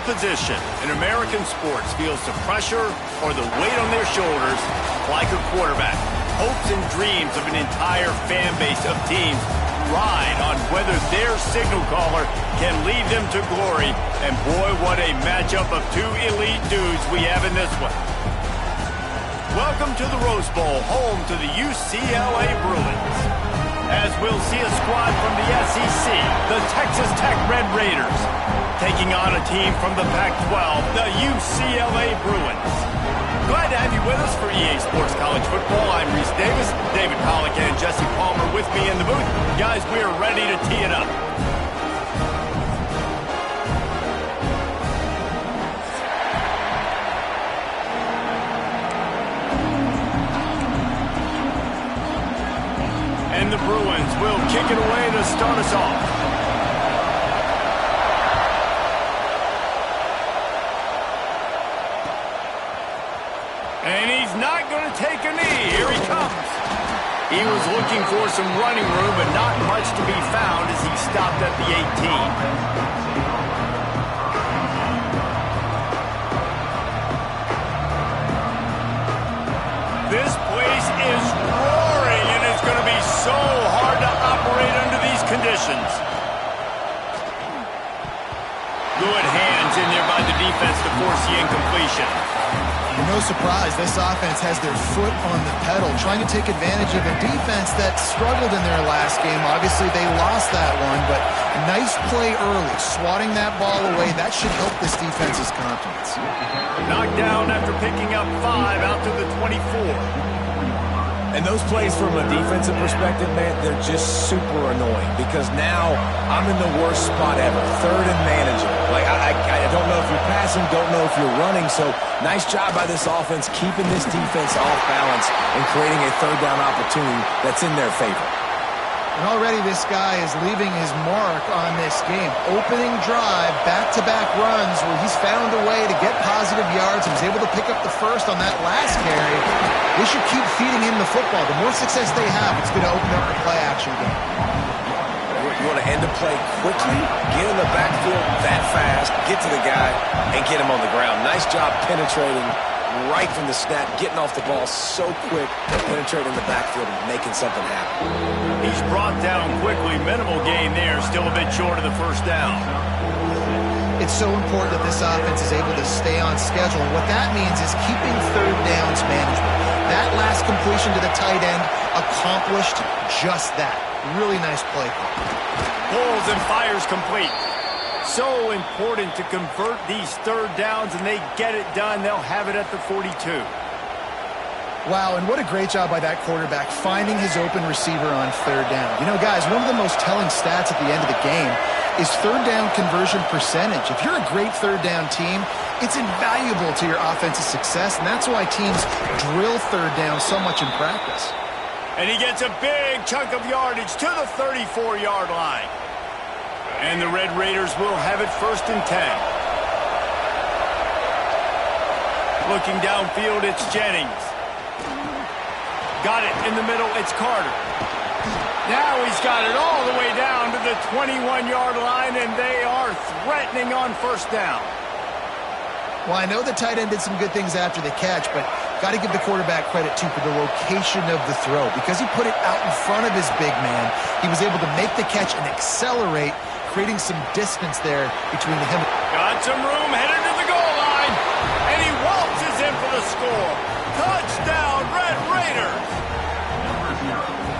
position in American sports feels the pressure or the weight on their shoulders like a quarterback. Hopes and dreams of an entire fan base of teams ride on whether their signal caller can lead them to glory. And boy, what a matchup of two elite dudes we have in this one. Welcome to the Rose Bowl, home to the UCLA Bruins. As we'll see a squad from the SEC, the Texas Tech Red Raiders, taking on a team from the Pac-12, the UCLA Bruins. Glad to have you with us for EA Sports College Football. I'm Reese Davis, David Pollack, and Jesse Palmer with me in the booth. Guys, we are ready to tee it up. And the Bruins will kick it away to start us off. And he's not going to take a knee. Here he comes. He was looking for some running room, but not much to be found as he stopped at the 18. This place is roaring, and it's going to be so hard to operate under these conditions. Good hands in there by the defense to force the incompletion. No surprise, this offense has their foot on the pedal, trying to take advantage of a defense that struggled in their last game. Obviously, they lost that one, but nice play early, swatting that ball away. That should help this defense's confidence. Knocked down after picking up 5 out to the 24. And those plays from a defensive perspective, man, they're just super annoying because now I'm in the worst spot ever, third and manageable. Like, I don't know if you're passing, don't know if you're running, so nice job by this offense keeping this defense off balance and creating a third down opportunity that's in their favor. And already this guy is leaving his mark on this game. Opening drive, back-to-back runs where he's found a way to get positive yards and was able to pick up the first on that last carry. They should keep feeding him the football. The more success they have, it's going to open up the play-action game. You want to end the play quickly, get in the backfield that fast, get to the guy, and get him on the ground. Nice job penetrating right from the snap, getting off the ball so quick, penetrating the backfield and making something happen. He's brought down quickly. Minimal gain there, still a bit short of the first down. It's so important that this offense is able to stay on schedule. And what that means is keeping third downs manageable. That last completion to the tight end accomplished just that. Really nice play call. Pulls and fires complete. So important to convert these third downs, and they get it done. They'll have it at the 42. Wow, and what a great job by that quarterback finding his open receiver on third down. You know, guys, one of the most telling stats at the end of the game is third down conversion percentage. If you're a great third down team, it's invaluable to your offensive success, and that's why teams drill third down so much in practice. And he gets a big chunk of yardage to the 34-yard line. And the Red Raiders will have it 1st and 10. Looking downfield, it's Jennings. Got it in the middle, it's Carter. Now he's got it all the way down to the 21-yard line, and they are threatening on 1st down. Well, I know the tight end did some good things after the catch, but got to give the quarterback credit, too, for the location of the throw. Because he put it out in front of his big man, he was able to make the catch and accelerate, creating some distance there between him. Got some room, headed to the goal line, and he waltzes in for the score. Touchdown, Red Raiders!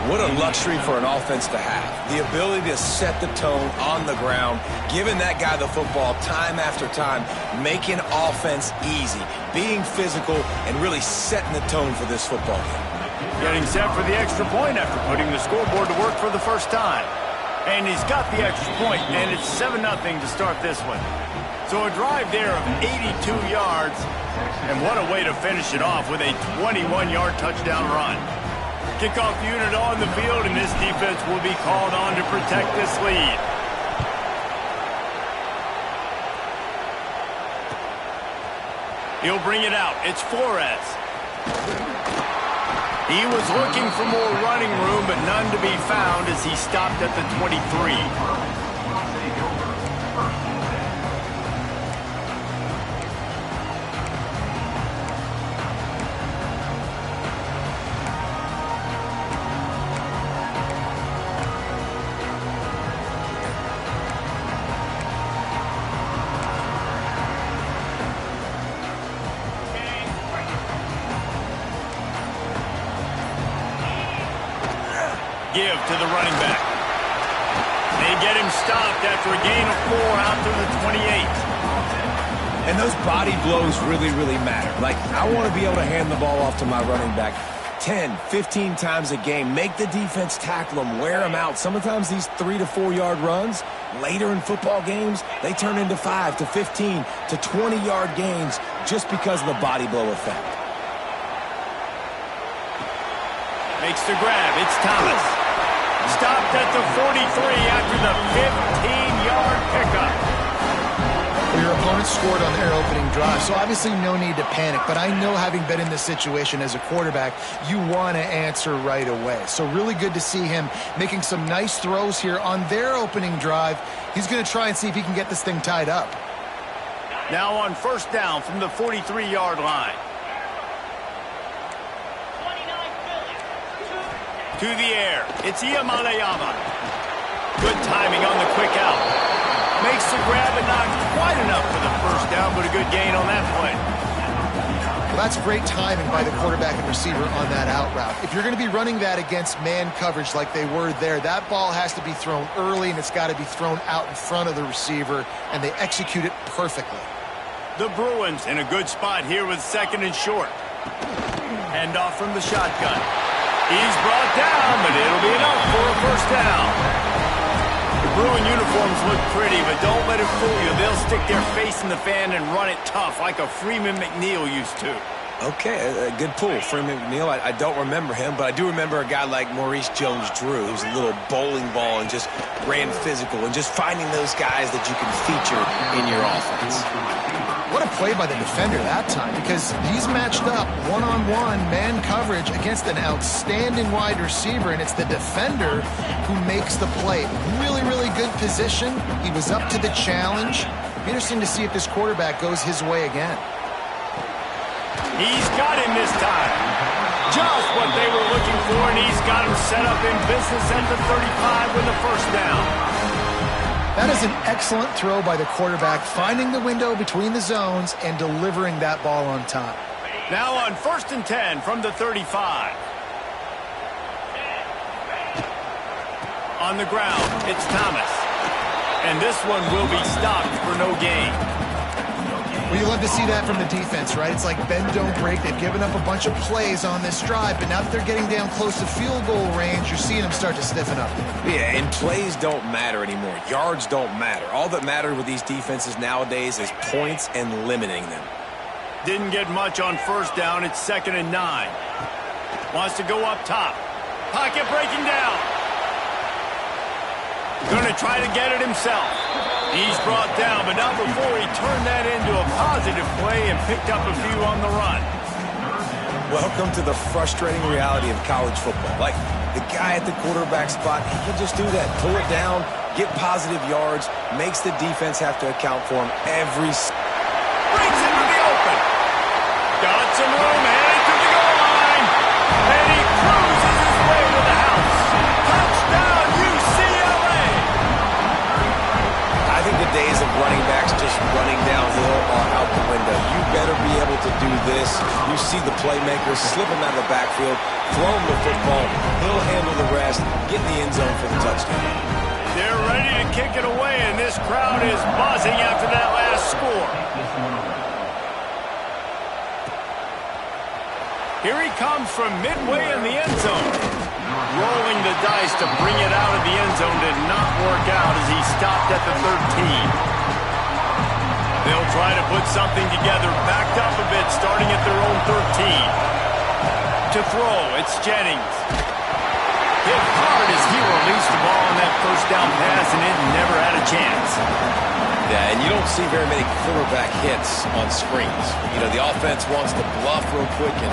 What a luxury for an offense to have. The ability to set the tone on the ground, giving that guy the football time after time, making offense easy, being physical, and really setting the tone for this football game. Getting set for the extra point after putting the scoreboard to work for the first time. And he's got the extra point, and it's 7-0 to start this one. So a drive there of 82 yards, and what a way to finish it off with a 21-yard touchdown run. Kickoff unit on the field, and this defense will be called on to protect this lead. He'll bring it out. It's Flores. He was looking for more running room, but none to be found as he stopped at the 23. give to the running back. They get him stopped after a gain of 4 out to the 28. And those body blows really, really matter. Like, I want to be able to hand the ball off to my running back 10, 15 times a game. Make the defense tackle them, wear them out. Sometimes these 3 to 4 yard runs, later in football games, they turn into 5 to 15 to 20 yard gains just because of the body blow effect. Makes the grab. It's Thomas. Stopped at the 43 after the 15-yard pickup. Your opponent scored on their opening drive, so obviously no need to panic. But I know, having been in this situation as a quarterback, you want to answer right away. So really good to see him making some nice throws here on their opening drive. He's going to try and see if he can get this thing tied up. Now on first down from the 43-yard line. To the air, it's Iyamalayama. Good timing on the quick out. Makes the grab and not quite enough for the first down, but a good gain on that play. Well, that's great timing by the quarterback and receiver on that out route. If you're going to be running that against man coverage like they were there, that ball has to be thrown early, and it's got to be thrown out in front of the receiver, and they execute it perfectly. The Bruins in a good spot here with 2nd and short. Handoff from the shotgun. He's brought down, but it'll be enough for a first down. The Bruin uniforms look pretty, but don't let it fool you. They'll stick their face in the fan and run it tough like a Freeman McNeil used to. Okay, a good pull. Freeman McNeil, I don't remember him, but I do remember a guy like Maurice Jones-Drew, who's a little bowling ball and just ran physical, and just finding those guys that you can feature in your offense. What a play by the defender that time, because he's matched up one-on-one man coverage against an outstanding wide receiver, and it's the defender who makes the play. Really, really good position. He was up to the challenge. Be interesting to see if this quarterback goes his way again. He's got him this time. Just what they were looking for, and he's got him set up in business at the 35 with a first down. That is an excellent throw by the quarterback, finding the window between the zones and delivering that ball on time. Now on 1st and 10 from the 35. On the ground, it's Thomas. And this one will be stopped for no gain. Well, you love to see that from the defense, right? It's like bend, don't break. They've given up a bunch of plays on this drive, but now that they're getting down close to field goal range, you're seeing them start to stiffen up. Yeah, and plays don't matter anymore. Yards don't matter. All that matters with these defenses nowadays is points and limiting them. Didn't get much on first down. It's 2nd and 9. Wants to go up top. Pocket breaking down. Going to try to get it himself. He's brought down, but not before he turned that into a positive play and picked up a few on the run. Welcome to the frustrating reality of college football. Like, the guy at the quarterback spot, he can just do that. Pull it down, get positive yards, makes the defense have to account for him every... Brings it to the open. Got some room, heading to the goal line. And he cruises his way to the house. Touchdown, UCLA! I think the days of running backs just running downhill are out the window. You better be able to do this. You see the playmaker, slip him out of the backfield, throw him the football, he'll handle the rest, get in the end zone for the touchdown. They're ready to kick it away, and this crowd is buzzing after that last score. Here he comes from midway in the end zone. Rolling the dice to bring it out of the end zone did not work out as he stopped at the 13. They'll try to put something together, backed up a bit, starting at their own 13. To throw, it's Jennings. Hit hard as he released the ball on that first down pass, and it never had a chance. Yeah, and you don't see very many quarterback hits on screens. You know, the offense wants to bluff real quick and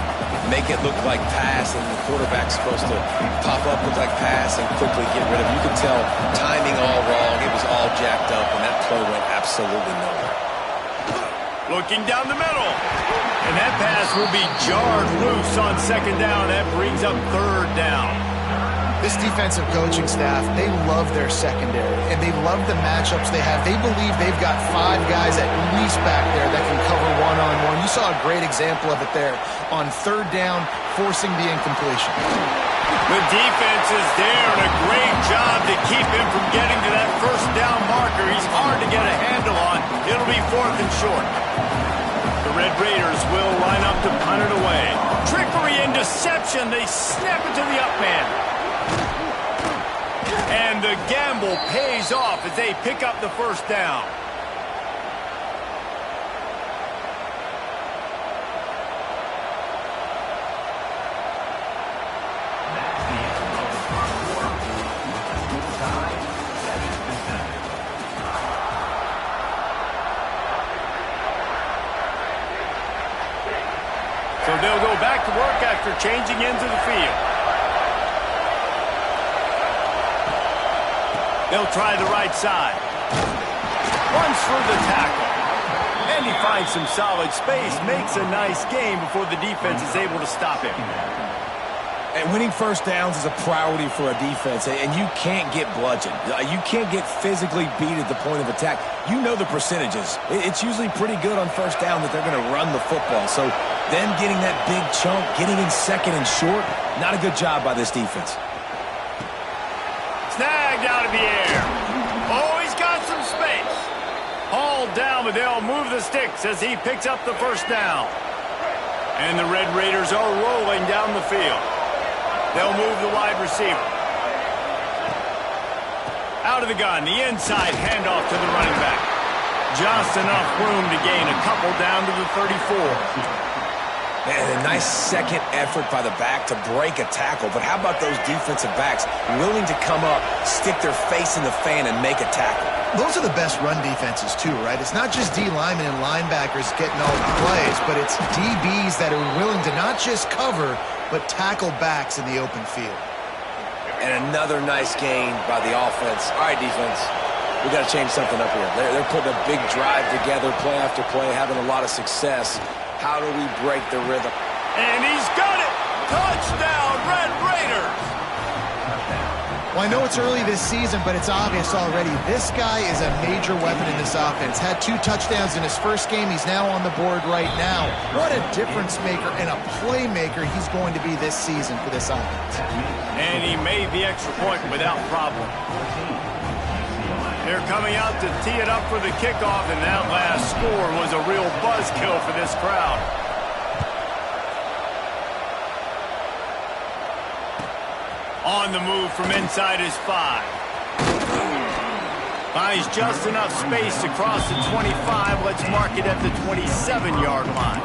make it look like pass, and the quarterback's supposed to pop up, look like pass, and quickly get rid of it. You could tell timing all wrong. It was all jacked up, and that play went absolutely nowhere. Looking down the middle. And that pass will be jarred loose on 2nd down. That brings up 3rd down. This defensive coaching staff, they love their secondary, and they love the matchups they have. They believe they've got 5 guys at least back there that can cover one-on-one. You saw a great example of it there on 3rd down, forcing the incompletion. The defense is there, and a great job to keep him from getting to that first down marker. He's hard to get a handle on. It'll be 4th and short. The Red Raiders will line up to punt it away. Trickery and deception. They snap it to the up man. And the gamble pays off as they pick up the first down. So they'll go back to work after changing into the field. They'll try the right side. Runs for the tackle. And he finds some solid space. Makes a nice game before the defense is able to stop him. And winning first downs is a priority for a defense, and you can't get bludgeoned. You can't get physically beat at the point of attack. You know the percentages. It's usually pretty good on first down that they're going to run the football. So them getting that big chunk, getting in second and short, not a good job by this defense. Snagged out of the air. Oh, he's got some space. Hauled down, but they'll move the sticks as he picks up the first down. And the Red Raiders are rolling down the field. They'll move the wide receiver. Out of the gun, the inside handoff to the running back. Just enough room to gain a couple down to the 34. Man, a nice second effort by the back to break a tackle. But how about those defensive backs willing to come up, stick their face in the fan, and make a tackle? Those are the best run defenses, too, right? It's not just D linemen and linebackers getting all the plays, but it's DBs that are willing to not just cover, but tackle backs in the open field. And another nice gain by the offense. All right, defense, we got to change something up here. They're putting a big drive together, play after play, having a lot of success. How do we break the rhythm? And he's got it! Touchdown, Red Raiders! Well, I know it's early this season, but it's obvious already. This guy is a major weapon in this offense. Had 2 touchdowns in his first game. He's now on the board right now. What a difference maker and a playmaker he's going to be this season for this offense. And he made the extra point without problem. They're coming out to tee it up for the kickoff, and that last score was a real buzzkill for this crowd. On the move from inside his 5. Finds just enough space to cross the 25. Let's mark it at the 27-yard line.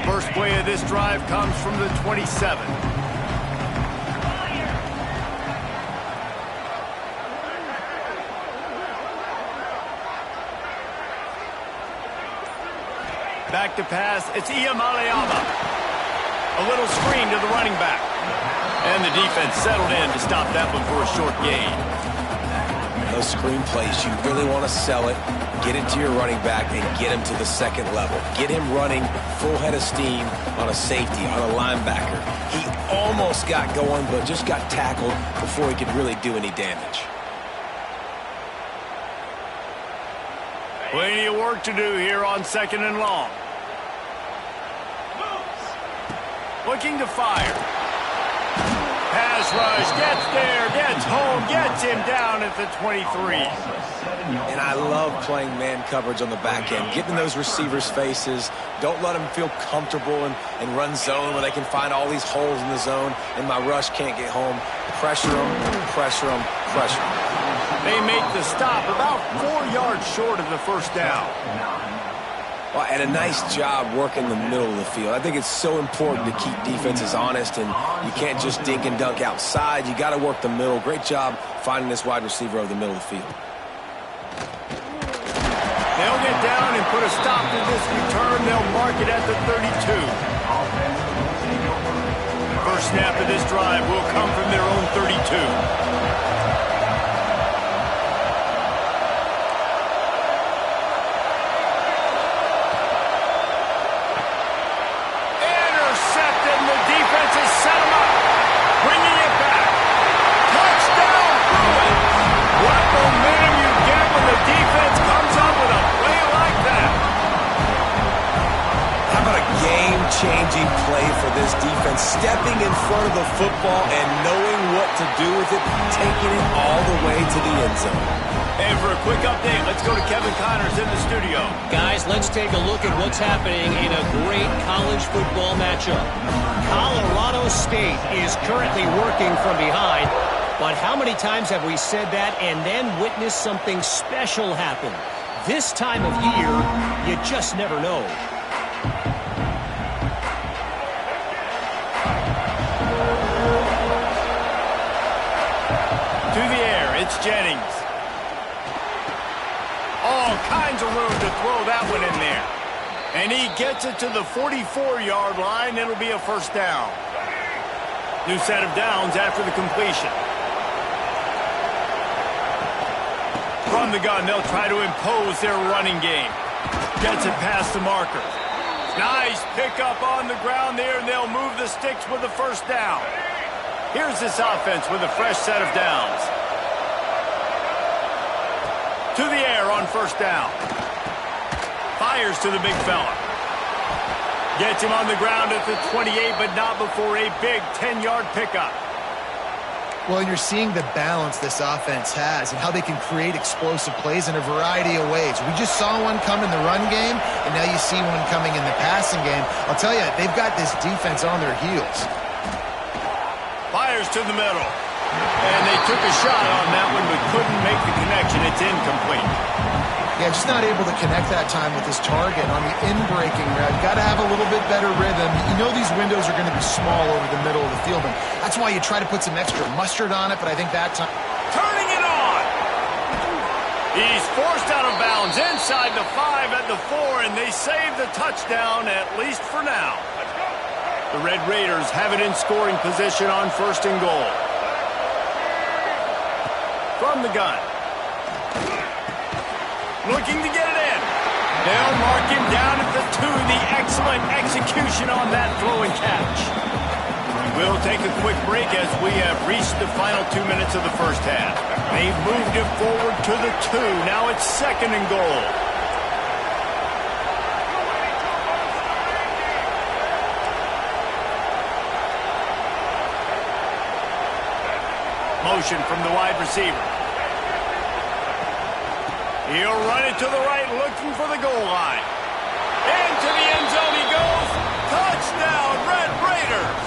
First play of this drive comes from the 27. Back to pass, it's Iyamaleama. A little screen to the running back. And the defense settled in to stop that one for a short gain. Those screen plays, you really want to sell it, get it to your running back, and get him to the second level. Get him running full head of steam on a safety, on a linebacker. He almost got going, but just got tackled before he could really do any damage. Plenty of work to do here on 2nd and long. Looking to fire. Pass rush, gets there, gets home, gets him down at the 23. And I love playing man coverage on the back end, getting those receivers' faces. Don't let them feel comfortable and run zone where they can find all these holes in the zone and my rush can't get home. Pressure them, pressure them, pressure them. They make the stop about 4 yards short of the first down. Well, and a nice job working the middle of the field. I think it's so important to keep defenses honest, and you can't just dink and dunk outside. You got to work the middle. Great job finding this wide receiver over the middle of the field. They'll get down and put a stop to this return. They'll mark it at the 32. First snap of this drive will come from their own 32. play for this defense, stepping in front of the football and knowing what to do with it, taking it all the way to the end zone. And for a quick update, let's go to Kevin Connors in the studio. Guys, let's take a look at what's happening in a great college football matchup. Colorado State is currently working from behind, but how many times have we said that and then witnessed something special happen? This time of year, you just never know. To the air, it's Jennings. All kinds of room to throw that one in there. And he gets it to the 44-yard line. It'll be a first down. New set of downs after the completion. From the gun, they'll try to impose their running game. Gets it past the marker. Nice pickup on the ground there, and they'll move the sticks with the first down. Here's this offense with a fresh set of downs. To the air on first down. Fires to the big fella. Gets him on the ground at the 28, but not before a big 10-yard pickup. Well, you're seeing the balance this offense has and how they can create explosive plays in a variety of ways. We just saw one come in the run game, and now you see one coming in the passing game. I'll tell you, they've got this defense on their heels. Fires to the middle. And they took a shot on that one, but couldn't make the connection. It's incomplete. Yeah, just not able to connect that time with his target on the in-breaking route. You got to have a little bit better rhythm. You know these windows are going to be small over the middle of the field, and that's why you try to put some extra mustard on it, but I think that time... Turning it on! He's forced out of bounds inside the 5 at the 4, and they save the touchdown, at least for now. The Red Raiders have it in scoring position on first and goal. From the gun. Looking to get it in. They'll mark him down at the 2. The excellent execution on that throw and catch. We'll take a quick break as we have reached the final 2 minutes of the first half. They've moved it forward to the 2. Now it's second and goal. Motion from the wide receiver. He'll run it to the right, looking for the goal line. Into the end zone he goes. Touchdown, Red Raiders.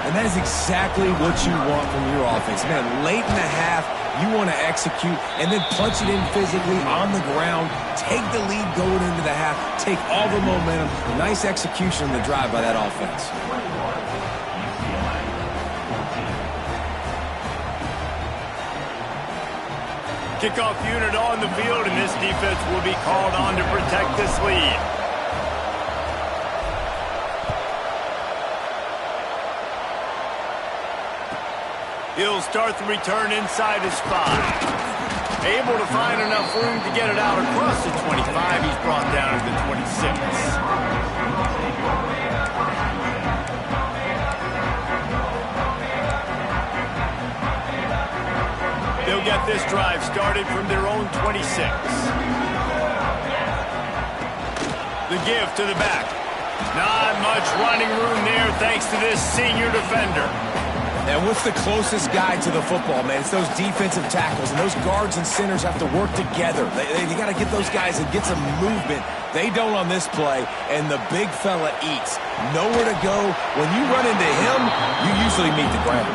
And that is exactly what you want from your offense. Man, late in the half, you want to execute and then punch it in physically on the ground. Take the lead going into the half. Take all the momentum. Nice execution on the drive by that offense. Kickoff unit on the field, and this defense will be called on to protect this lead. He'll start the return inside his 5. Able to find enough room to get it out across the 25. He's brought down to the 26. They'll get this drive started from their own 26. The give to the back. Not much running room there thanks to this senior defender. And what's the closest guy to the football, man? It's those defensive tackles, and those guards and centers have to work together. They got to get those guys and get some movement. They don't on this play, and the big fella eats. Nowhere to go. When you run into him, you usually meet the ground.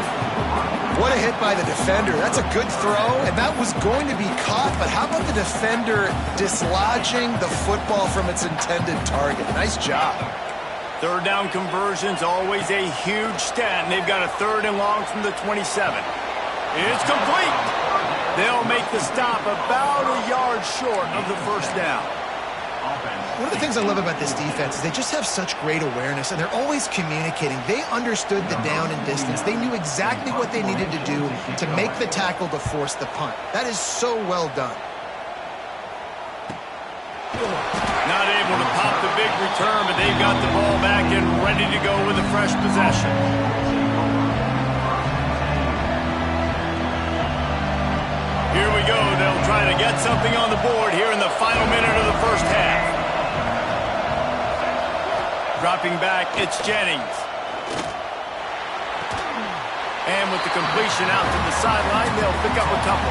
What a hit by the defender. That's a good throw, and that was going to be caught, but how about the defender dislodging the football from its intended target? Nice job. Third down conversion's always a huge stat, and they've got a 3rd and long from the 27. It's complete. They'll make the stop about a yard short of the first down. One of the things I love about this defense is they just have such great awareness, and they're always communicating. They understood the down and distance. They knew exactly what they needed to do to make the tackle to force the punt. That is so well done. Not able to pop the big return, but they've got the ball back and ready to go with a fresh possession. Here we go. They'll try to get something on the board here in the final minute of the first half. Dropping back, it's Jennings. And with the completion out to the sideline, they'll pick up a couple.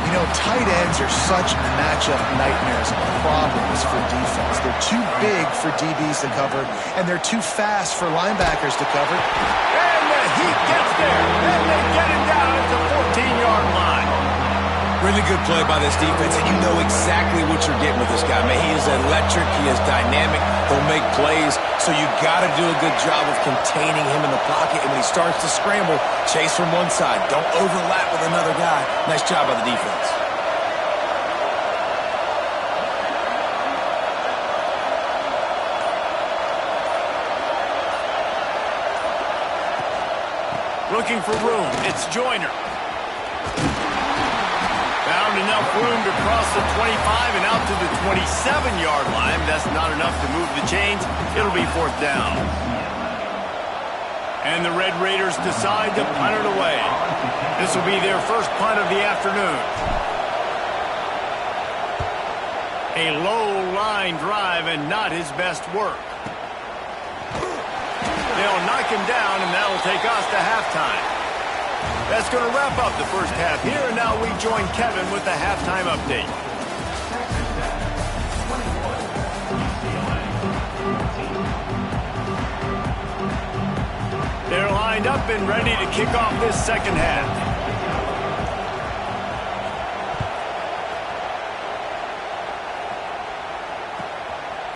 You know, tight ends are such matchup nightmares and problems for defense. They're too big for DBs to cover, and they're too fast for linebackers to cover. And the Heat gets there, and they get him down at the 14-yard line. Really good play by this defense, and you know exactly what you're getting with this guy. Man, he is electric. He is dynamic. He'll make plays, so you got to do a good job of containing him in the pocket. And when he starts to scramble, chase from one side. Don't overlap with another guy. Nice job by the defense. Looking for room. It's Joyner. Found enough room to cross the 25 and out to the 27-yard line. That's not enough to move the chains. It'll be 4th down. And the Red Raiders decide to punt it away. This will be their first punt of the afternoon. A low-line drive and not his best work. They'll knock him down, and that'll take us to halftime. That's going to wrap up the first half here, and now we join Kevin with the halftime update. They're lined up and ready to kick off this second half.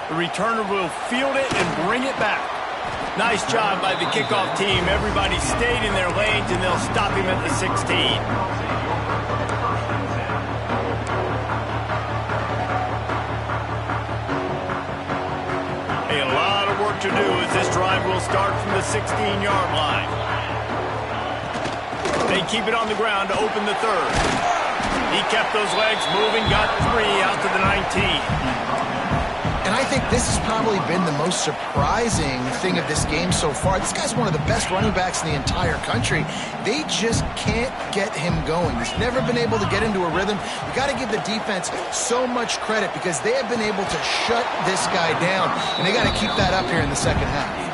The returner will field it and bring it back. Nice job by the kickoff team. Everybody stayed in their lanes, and they'll stop him at the 16. A lot of work to do as this drive will start from the 16-yard line. They keep it on the ground to open the third. He kept those legs moving, got 3 out to the 19. And I think this has probably been the most surprising thing of this game so far. This guy's one of the best running backs in the entire country. They just can't get him going. He's never been able to get into a rhythm. You got to give the defense so much credit because they have been able to shut this guy down, and they got to keep that up here in the second half.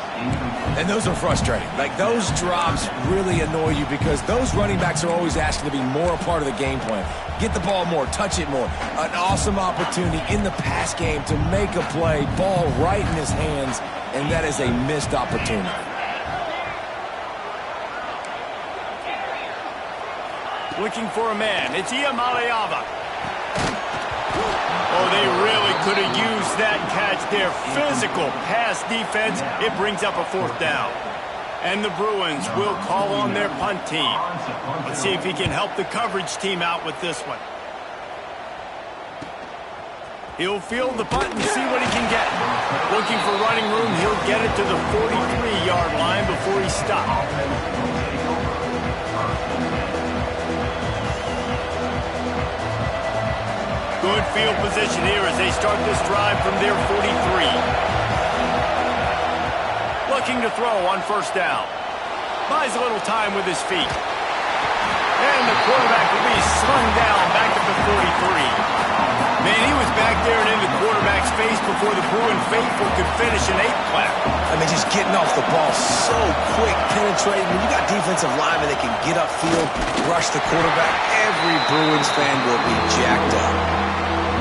And those are frustrating. Like, those drops really annoy you because those running backs are always asking to be more a part of the game plan. Get the ball more, touch it more. An awesome opportunity in the pass game to make a play, ball right in his hands, and that is a missed opportunity. Looking for a man. It's Iamaleava. Oh, they really could have used that catch there. Physical pass defense. It brings up a 4th down. And the Bruins will call on their punt team. Let's see if he can help the coverage team out with this one. He'll field the punt and see what he can get. Looking for running room. He'll get it to the 43-yard line before he stops. Good field position here as they start this drive from their 43. Looking to throw on 1st down. Buys a little time with his feet. And the quarterback will be slung down back at the 43. Man, he was back there and in the quarterback's face before the Bruin faithful could finish an 8-clap. I mean, just getting off the ball so quick, penetrating. When you got defensive linemen that can get upfield, rush the quarterback, every Bruins fan will be jacked up.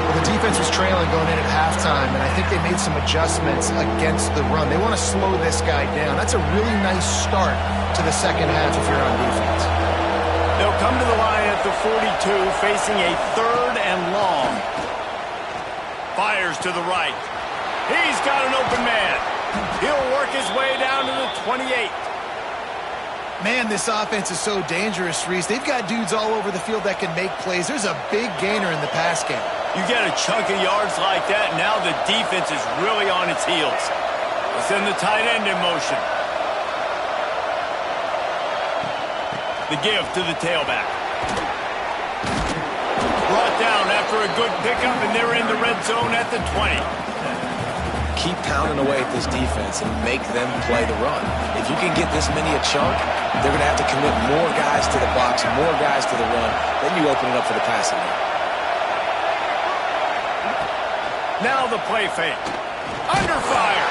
Well, the defense was trailing going in at halftime, and I think they made some adjustments against the run. They want to slow this guy down. That's a really nice start to the second half if you're on defense. They'll come to the line at the 42, facing a 3rd and long. Fires to the right. He's got an open man. He'll work his way down to the 28. Man, this offense is so dangerous, Reese. They've got dudes all over the field that can make plays. There's a big gainer in the pass game. You get a chunk of yards like that, now the defense is really on its heels. Let's send the tight end in motion. The give to the tailback. Brought down after a good pickup, and they're in the red zone at the 20. Keep pounding away at this defense and make them play the run. If you can get this many a chunk, they're going to have to commit more guys to the box, more guys to the run. Then you open it up for the passing game. Now the play fake. Under fire.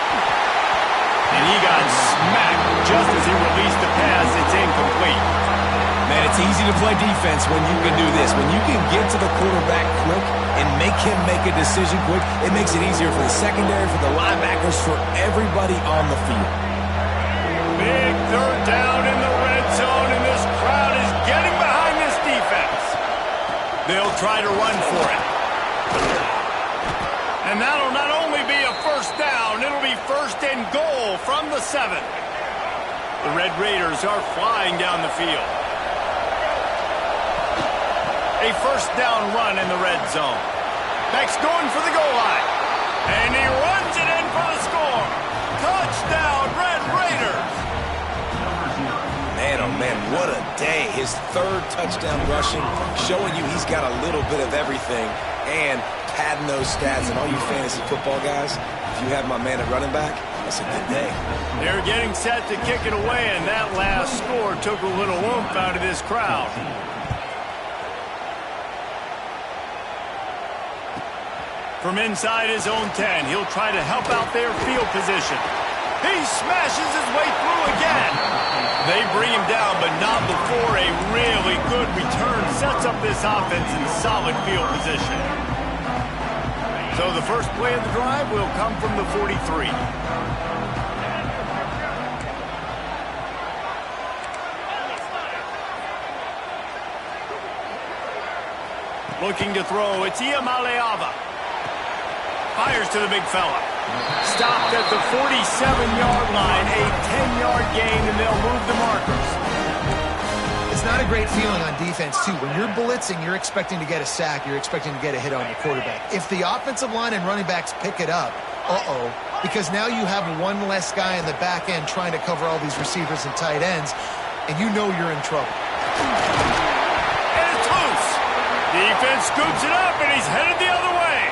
And he got smacked just as he released the pass. It's incomplete. Man, it's easy to play defense when you can do this. When you can get to the quarterback quick and make him make a decision quick, it makes it easier for the secondary, for the linebackers, for everybody on the field. Big third down in the red zone, and this crowd is getting behind this defense. They'll try to run for it. And that'll not only be a first down, it'll be first and goal from the 7. The Red Raiders are flying down the field. A first down run in the red zone. Beck's going for the goal line. And he runs it in for the score. Touchdown, Red Raiders. Man, oh man, what a day. His 3rd touchdown rushing, showing you he's got a little bit of everything and padding those stats. And all you fantasy football guys, if you have my man at running back, that's a good day. They're getting set to kick it away, and that last score took a little oomph out of this crowd. From inside his own 10, he'll try to help out their field position. He smashes his way through again. They bring him down, but not before a really good return sets up this offense in solid field position. So the first play of the drive will come from the 43. Looking to throw, it's Iamaleava. Fires to the big fella. Stopped at the 47-yard line, a 10-yard gain, and they'll move the markers. It's not a great feeling on defense, too. When you're blitzing, you're expecting to get a sack. You're expecting to get a hit on your quarterback. If the offensive line and running backs pick it up, because now you have one less guy in the back end trying to cover all these receivers and tight ends, and you know you're in trouble. And it's loose. Defense scoops it up, and he's headed the other way.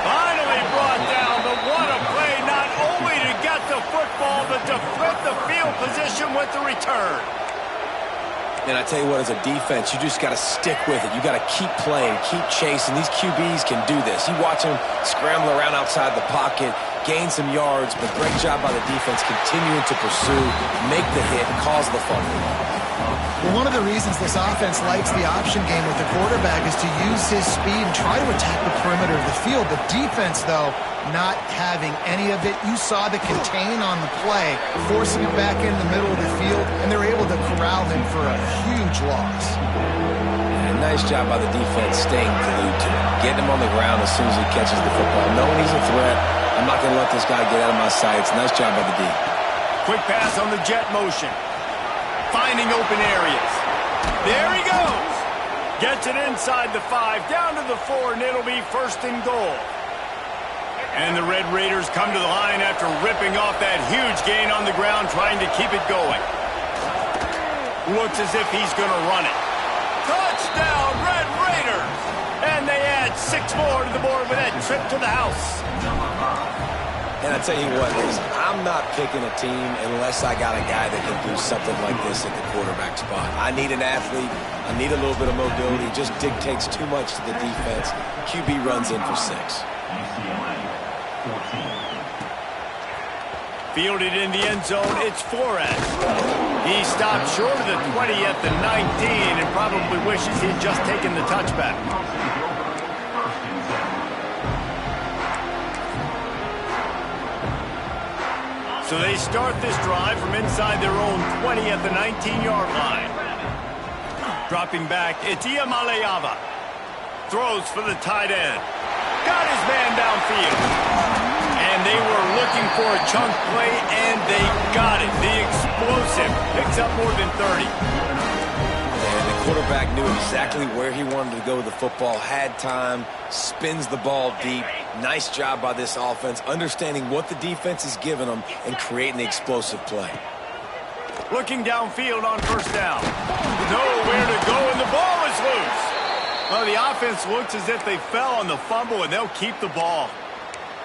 Finally brought down, but what a play, not only to get the football, but to flip the field position with the return. And I tell you what, as a defense, you just got to stick with it. You got to keep playing, keep chasing. These QBs can do this. You watch them scramble around outside the pocket, gain some yards, but great job by the defense continuing to pursue, make the hit, cause the fumble. Well, one of the reasons this offense likes the option game with the quarterback is to use his speed and try to attack the perimeter of the field. The defense, though, not having any of it. You saw the contain on the play, forcing him back in the middle of the field, and they're able to corral him for a huge loss. And nice job by the defense staying glued to him, getting him on the ground as soon as he catches the football, knowing he's a threat. I'm not going to let this guy get out of my sights. Nice job by the D. Quick pass on the jet motion. Finding open areas. There he goes. Gets it inside the 5, down to the 4, and it'll be first and goal. And the Red Raiders come to the line after ripping off that huge gain on the ground, trying to keep it going. Looks as if he's going to run it. Touchdown, Red Raiders! And they add 6 more to the board with that trip to the house. And I tell you what, I'm not picking a team unless I got a guy that can do something like this at the quarterback spot. I need an athlete. I need a little bit of mobility. It just dictates too much to the defense. QB runs in for 6. Fielded in the end zone, it's Flores. He stopped short of the 20 at the 19 and probably wishes he'd just taken the touchback. So they start this drive from inside their own 20 at the 19-yard line. Dropping back, it's Iamaleava. Throws for the tight end. Got his man downfield. And they were looking for a chunk play, and they got it. The explosive picks up more than 30. And the quarterback knew exactly where he wanted to go with the football, had time, spins the ball deep. Nice job by this offense, understanding what the defense is giving them and creating the explosive play. Looking downfield on first down. Nowhere to go, and the ball is loose. Well, the offense looks as if they fell on the fumble, and they'll keep the ball.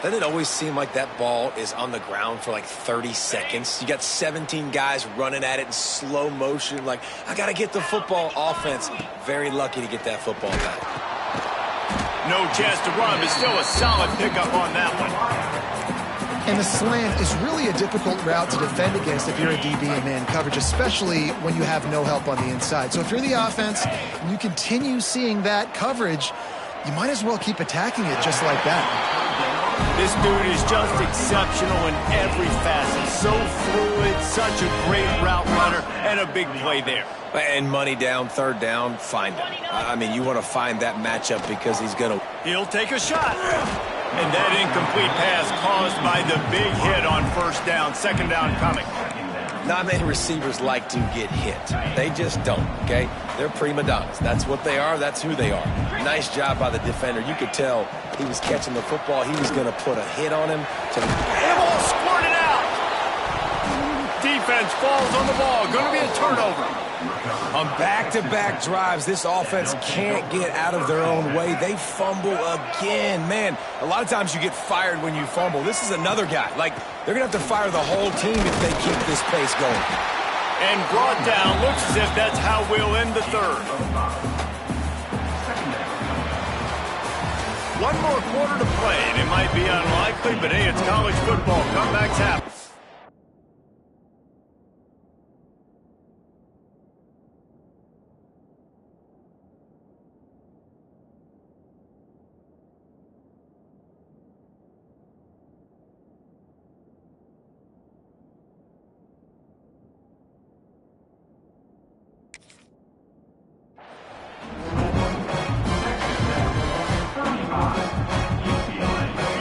Doesn't it always seem like that ball is on the ground for like 30 seconds? You got 17 guys running at it in slow motion. Like, I got to get the football. Offense, very lucky to get that football back. No chance to run, but still a solid pickup on that one. And the slant is really a difficult route to defend against if you're a DB in man coverage, especially when you have no help on the inside. So if you're the offense and you continue seeing that coverage, you might as well keep attacking it just like that. This dude is just exceptional in every facet. So fluid, such a great route runner, and a big play there. And money down, third down, find him. I mean, you want to find that matchup because he's going to... He'll take a shot. And that incomplete pass caused by the big hit on first down. Second down coming. Not many receivers like to get hit. They just don't, okay? They're prima donnas. That's what they are. That's who they are. Nice job by the defender. You could tell he was catching the football. He was going to put a hit on him. And the ball squirted out. Defense falls on the ball. Going to be a turnover. On back-to-back drives, this offense can't get out of their own way. They fumble again. Man, a lot of times you get fired when you fumble. This is another guy. Like, they're going to have to fire the whole team if they keep this pace going. And brought down. Looks as if that's how we'll end the third. One more quarter to play, and it might be unlikely, but hey, it's college football. Comebacks happen.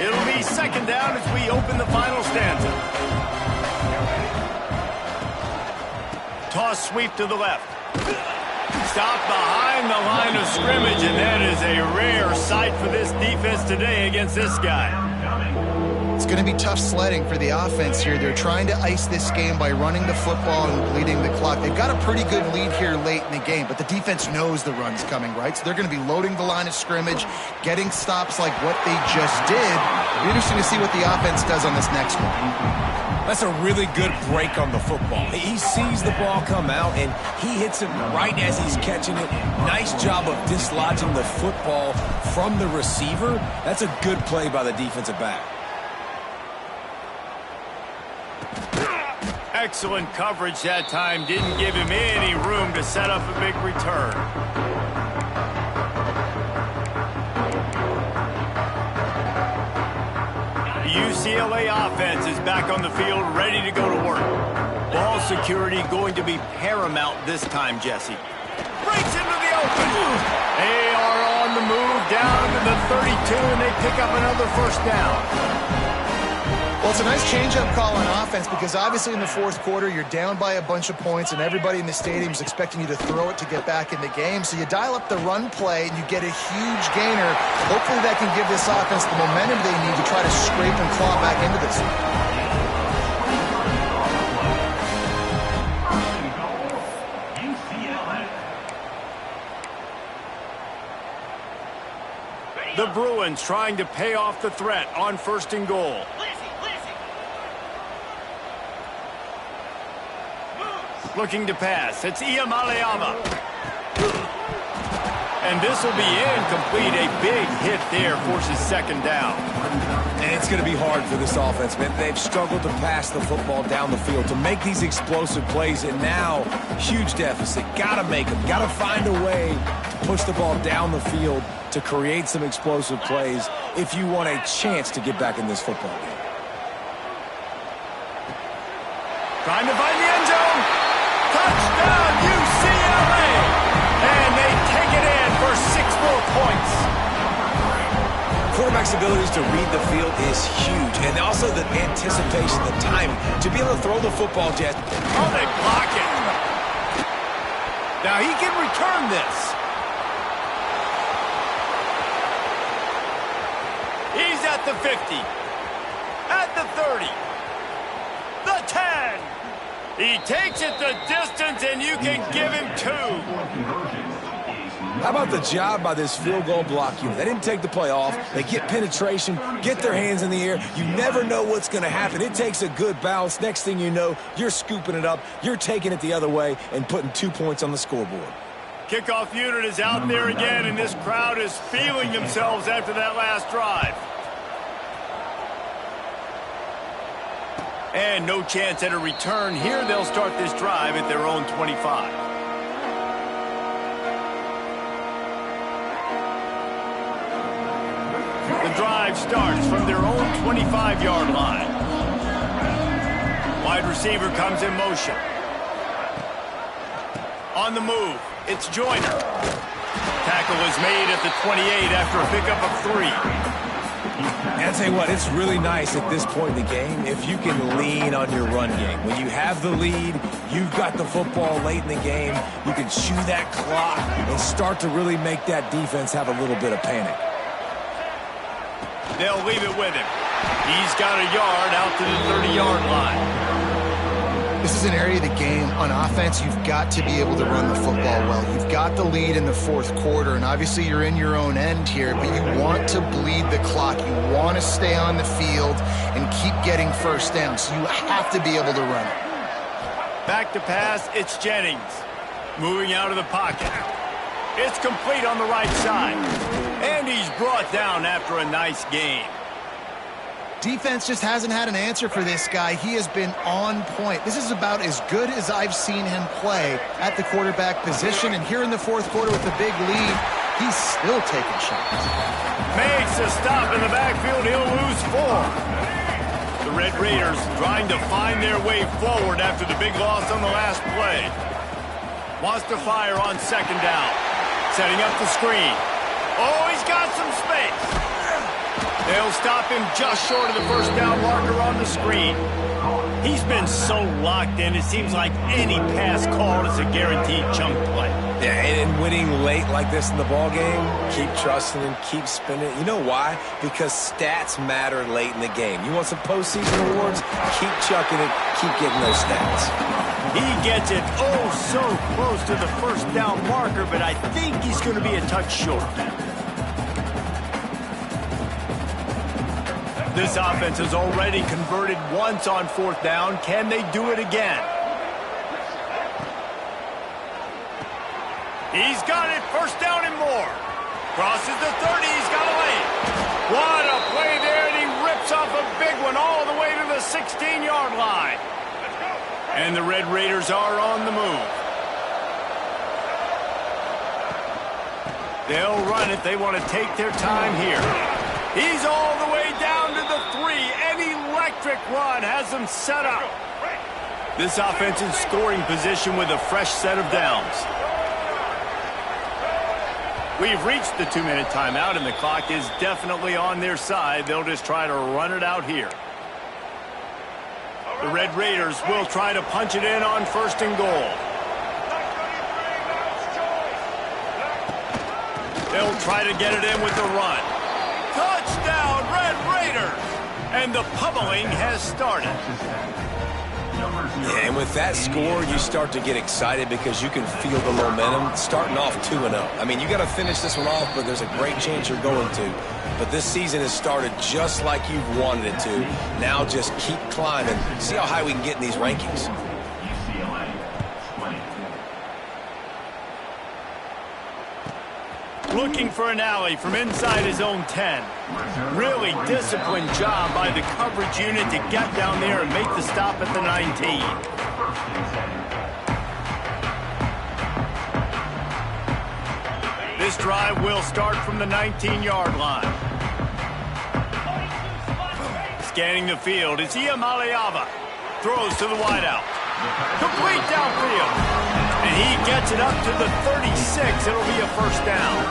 It'll be second down as we open the final stanza. Toss sweep to the left. Stop behind the line of scrimmage, and that is a rare sight for this defense today against this guy. It's going to be tough sledding for the offense here. They're trying to ice this game by running the football and bleeding the clock. They've got a pretty good lead here late in the game, but the defense knows the run's coming, right? So they're going to be loading the line of scrimmage, getting stops like what they just did. It'll be interesting to see what the offense does on this next one. That's a really good break on the football. He sees the ball come out, and he hits it right as he's catching it. Nice job of dislodging the football from the receiver. That's a good play by the defensive back. Excellent coverage that time. Didn't give him any room to set up a big return. The UCLA offense is back on the field, ready to go to work. Ball security going to be paramount this time, Jesse. Breaks into the open. They are on the move down to the 32, and they pick up another first down. Well, it's a nice change-up call on offense because obviously in the fourth quarter, you're down by a bunch of points and everybody in the stadium is expecting you to throw it to get back in the game. So you dial up the run play and you get a huge gainer. Hopefully that can give this offense the momentum they need to try to scrape and claw back into this. The Bruins trying to pay off the threat on first and goal. Looking to pass. It's Iamaleava. And this will be incomplete. A big hit there forces second down. And it's going to be hard for this offense, man. They've struggled to pass the football down the field, to make these explosive plays, and now, huge deficit. Got to make them. Got to find a way to push the ball down the field to create some explosive plays if you want a chance to get back in this football game. Trying to find the end zone. Touchdown, UCLA! And they take it in for 6 more points. Quarterback's abilities to read the field is huge, and also the anticipation, the timing, to be able to throw the football, Jess. Oh, they block it. Now he can return this. He's at the 50, at the 30, the 10. He takes it the distance, and you can give him 2. How about the job by this field goal block unit? They didn't take the play off. They get penetration, get their hands in the air. You never know what's going to happen. It takes a good bounce. Next thing you know, you're scooping it up. You're taking it the other way and putting 2 points on the scoreboard. Kickoff unit is out there again, and this crowd is feeling themselves after that last drive. And no chance at a return here. They'll start this drive at their own 25. The drive starts from their own 25-yard line. Wide receiver comes in motion. On the move, it's Joyner. Tackle is made at the 28 after a pickup of 3. And I'll tell you what, it's really nice at this point in the game if you can lean on your run game. When you have the lead, you've got the football late in the game, you can chew that clock and start to really make that defense have a little bit of panic. They'll leave it with him. He's got a yard out to the 30-yard line. This is an area of the game on offense you've got to be able to run the football well. You've got the lead in the fourth quarter, and obviously you're in your own end here, but you want to bleed the clock. You want to stay on the field and keep getting first down, so you have to be able to run it. Back to pass, it's Jennings. Moving out of the pocket. It's complete on the right side. And he's brought down after a nice game. Defense just hasn't had an answer for this guy. He has been on point. This is about as good as I've seen him play at the quarterback position. And here in the fourth quarter with the big lead, he's still taking shots. Makes a stop in the backfield. He'll lose 4. The Red Raiders trying to find their way forward after the big loss on the last play. Wants to fire on second down. Setting up the screen. Oh, he's got some space. They'll stop him just short of the first down marker on the screen. He's been so locked in, it seems like any pass called is a guaranteed chunk play. Yeah, and winning late like this in the ball game, keep trusting and keep spinning. You know why? Because stats matter late in the game. You want some postseason awards? Keep chucking it, keep getting those stats. He gets it so close to the first down marker, but I think he's going to be a touch short. This offense has already converted once on fourth down. Can they do it again? He's got it. First down and more. Crosses the 30. He's got a lane. What a play there, and he rips off a big one all the way to the 16-yard line. And the Red Raiders are on the move. They'll run it. They want to take their time here. He's all the way down to the 3. An electric run has them set up. This offense in scoring position with a fresh set of downs. We've reached the 2-minute timeout, and the clock is definitely on their side. They'll just try to run it out here. The Red Raiders will try to punch it in on first and goal. They'll try to get it in with the run. Touchdown, Red Raiders! And the pummeling has started. Yeah, and with that score, you start to get excited because you can feel the momentum starting off 2-0. I mean, you got to finish this one off, but there's a great chance you're going to. But this season has started just like you've wanted it to. Now just keep climbing. See how high we can get in these rankings. Looking for an alley from inside his own 10. Really disciplined job by the coverage unit to get down there and make the stop at the 19. This drive will start from the 19-yard line. Scanning the field, it's Iamaleava. Throws to the wideout. Complete downfield. And he gets it up to the 36. It'll be a first down.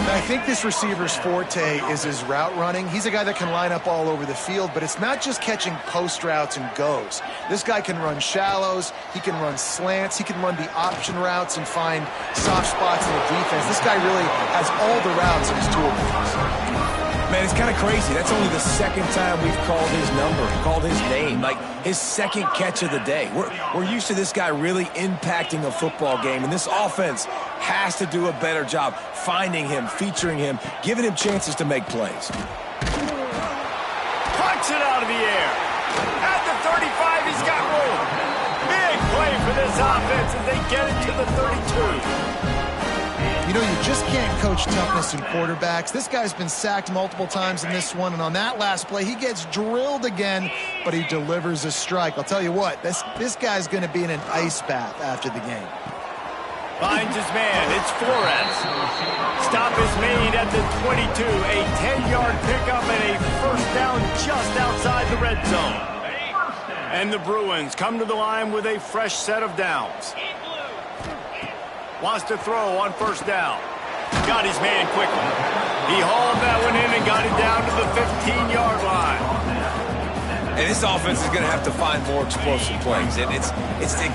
I think this receiver's forte is his route running. He's a guy that can line up all over the field, but it's not just catching post routes and goes. This guy can run shallows, he can run slants, he can run the option routes and find soft spots in the defense. This guy really has all the routes in his toolbox. Man, it's kind of crazy. That's only the second time we've called his number, called his name, like his second catch of the day. We're used to this guy really impacting a football game, and this offense has to do a better job finding him, featuring him, giving him chances to make plays. Punch it out of the air. At the 35, he's got room. Big play for this offense as they get it to the 32. You You know, you just can't coach toughness in quarterbacks. This guy's been sacked multiple times in this one, and on that last play, he gets drilled again, but he delivers a strike. I'll tell you what, this guy's going to be in an ice bath after the game. Finds his man. It's Flores. Stop is made at the 22. A 10-yard pickup and a first down just outside the red zone. And the Bruins come to the line with a fresh set of downs. Wants to throw on first down. Got his man quickly. He hauled that one in and got it down to the 15-yard line. And this offense is going to have to find more explosive plays. And it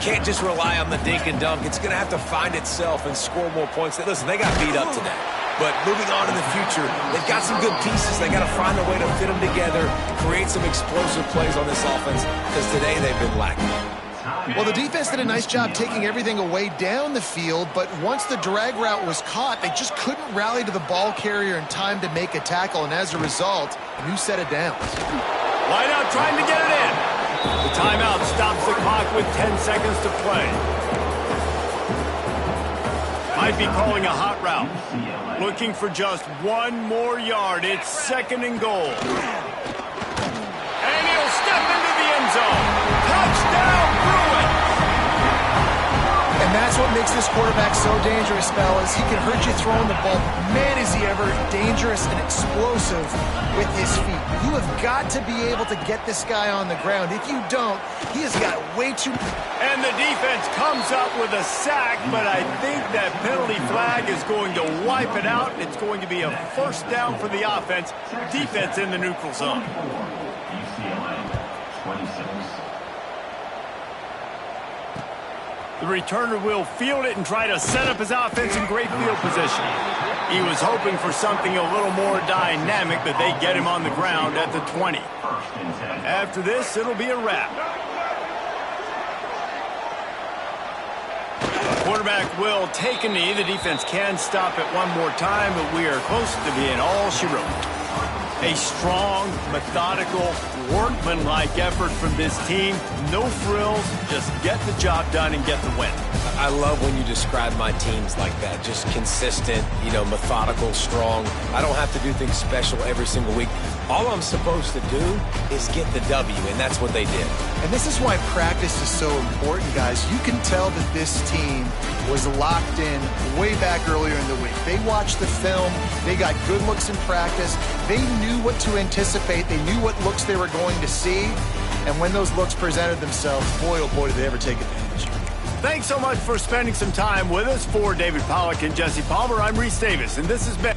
can't just rely on the dink and dunk. It's going to have to find itself and score more points. Listen, they got beat up today. But moving on in the future, they've got some good pieces. They got to find a way to fit them together, create some explosive plays on this offense, because today they've been lacking. Well, the defense did a nice job taking everything away down the field, but once the drag route was caught, they just couldn't rally to the ball carrier in time to make a tackle, and as a result, a new set of downs. Wide out trying to get it in. The timeout stops the clock with 10 seconds to play. Might be calling a hot route. Looking for just one more yard. It's 2nd and goal. And he'll step into the end zone. Touchdown, Bruins! And that's what makes this quarterback so dangerous, fellas. He can hurt you throwing the ball. Man, is he ever dangerous and explosive with his feet. You have got to be able to get this guy on the ground. If you don't, he has got way too... And the defense comes up with a sack, but I think that penalty flag is going to wipe it out. It's going to be a first down for the offense. Defense in the neutral zone. The returner will field it and try to set up his offense in great field position. He was hoping for something a little more dynamic, but they get him on the ground at the 20. After this, it'll be a wrap. Quarterback will take a knee. The defense can stop it one more time, but we are close to being all she wrote. A strong, methodical, workmanlike effort from this team. No frills, just get the job done and get the win. I love when you describe my teams like that. Just consistent, methodical, strong. I don't have to do things special every single week. All I'm supposed to do is get the W, and that's what they did. And this is why practice is so important, guys. You can tell that this team was locked in way back earlier in the week. They watched the film. They got good looks in practice. They knew what to anticipate. They knew what looks they were going to see. And when those looks presented themselves, boy, oh boy, did they ever take advantage. Thanks so much for spending some time with us. For David Pollack and Jesse Palmer, I'm Reese Davis, and this has been...